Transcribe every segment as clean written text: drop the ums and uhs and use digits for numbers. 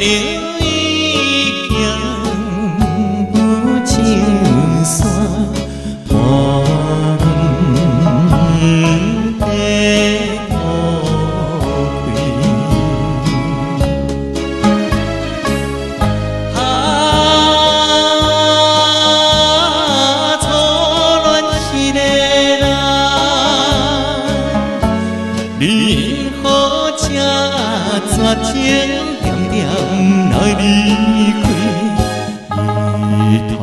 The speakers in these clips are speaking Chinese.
已经有情线断地无开。初恋是个人，你好这绝情。点来离开，日头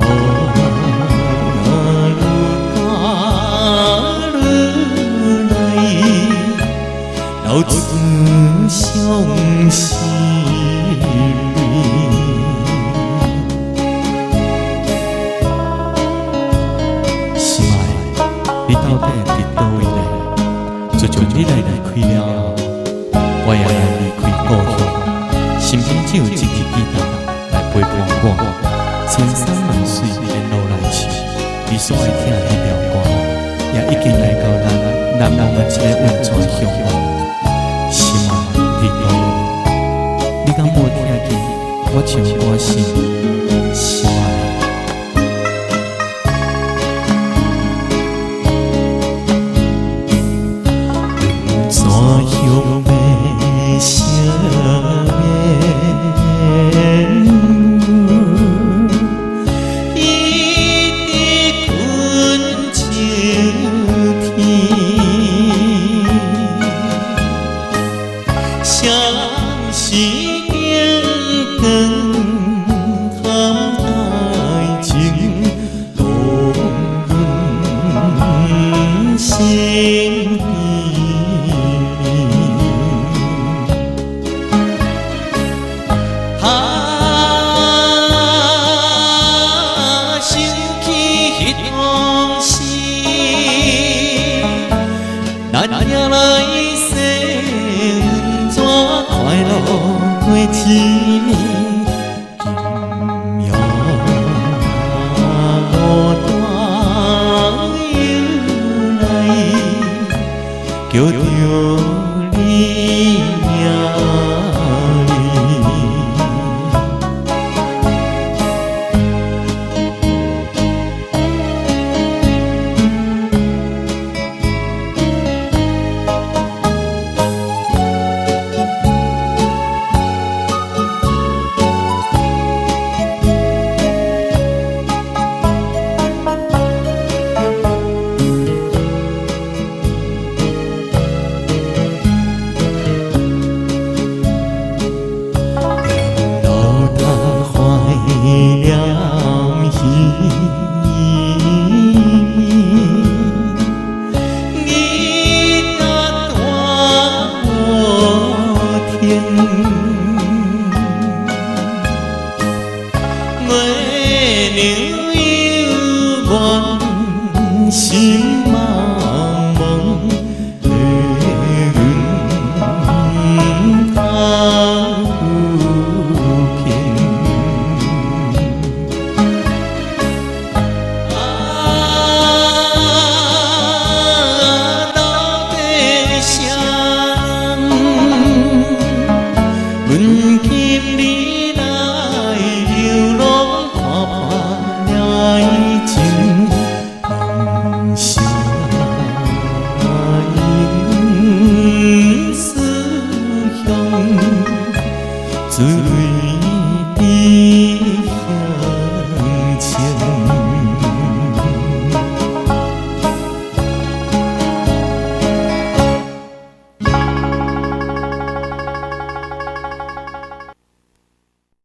愈加愈来，流出伤心泪。心爱，你到底伫倒位呢？自从你来离开了后，我也离开故乡。身边只有一支吉他来陪伴我，千山万水沿路来去，你所爱听的那条歌，也已经来到咱南南的一个温泉乡岸。心爱的路，你敢无听见我唱歌声？心爱。怎样要写？咱迎来世怎快乐过一暝，今夜孤单又来，叫着你名。心茫茫，泪阮较有偏。到底谁人？阮今日来流浪看伴了爱情。相依思乡，最。